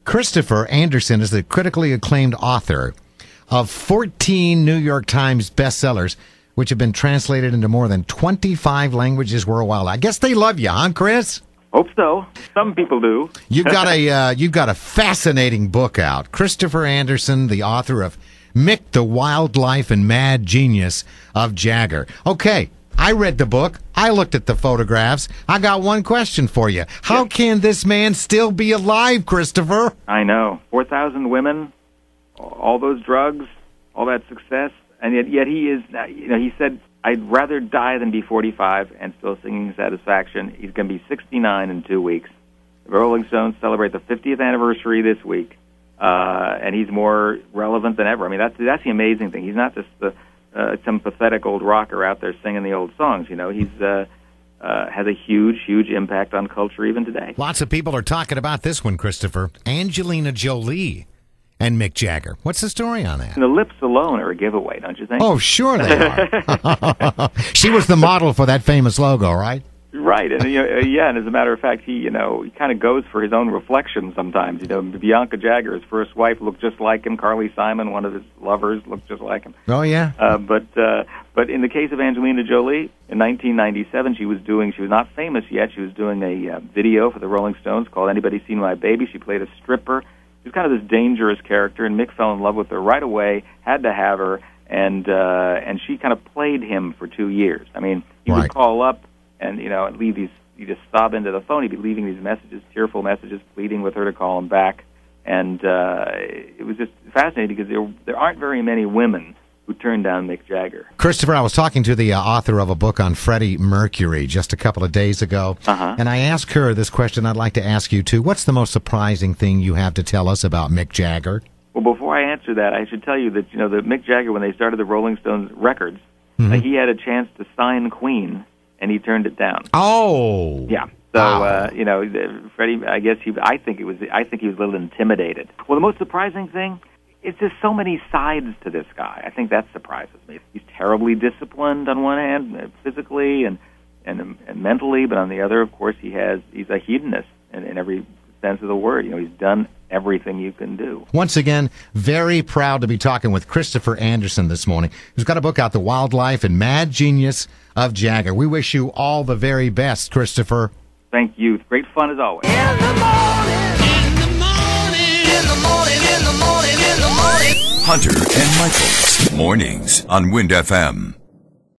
Christopher Andersen is the critically acclaimed author of 14 New York Times bestsellers, which have been translated into more than 25 languages worldwide. I guess they love you, huh, Chris? Hope so. Some people do. You've got a fascinating book out. Christopher Andersen, the author of MICK-The Wildlife and Mad Genius of Jagger. Okay, I read the book. I looked at the photographs. I got one question for you. How can this man still be alive, Christopher? I know. 4,000 women, all those drugs, all that success, and yet he is, he said, I'd rather die than be 45 and still singing Satisfaction. He's going to be 69 in 2 weeks. The Rolling Stones celebrate the 50th anniversary this week, and he's more relevant than ever. I mean, that's the amazing thing. He's not just some pathetic old rocker out there singing the old songs. You know, he's has a huge, huge impact on culture even today. Lots of people are talking about this one, Christopher. Angelina Jolie and Mick Jagger. What's the story on that? And the lips alone are a giveaway, don't you think? Oh, sure they are. She was the model for that famous logo, right? Right, and and as a matter of fact, he kind of goes for his own reflection sometimes. You know, Bianca Jagger, his first wife, looked just like him. Carly Simon, one of his lovers, looked just like him. Oh yeah. But in the case of Angelina Jolie, in 1997, she was not famous yet. She was doing a video for the Rolling Stones called "Anybody Seen My Baby?" She played a stripper. She was kind of this dangerous character, and Mick fell in love with her right away. Had to have her, and she kind of played him for 2 years. I mean, he would call up. And, and leave these, you just sob into the phone. He'd be leaving these messages, tearful messages, pleading with her to call him back. And it was just fascinating because there aren't very many women who turned down Mick Jagger. Christopher, I was talking to the author of a book on Freddie Mercury just a couple of days ago. And I asked her this question I'd like to ask you, too. What's the most surprising thing you have to tell us about Mick Jagger? Well, before I answer that, I should tell you that, that Mick Jagger, when they started the Rolling Stones records, he had a chance to sign Queen. And he turned it down. Oh, yeah. So Freddie, I think he was a little intimidated. Well, the most surprising thing, it's just so many sides to this guy. I think that surprises me. He's terribly disciplined on one hand, physically and mentally, but on the other, of course, he's a hedonist in every sense of the word. He's done everything you can do. Once again, very proud to be talking with Christopher Andersen this morning, who's got a book out, The Wildlife and Mad Genius of Jagger. We wish you all the very best, Christopher. Thank you. Great fun as always. In the morning, in the morning, in the morning, in the morning, in the morning. Hunter and Michaels, mornings on Wind FM.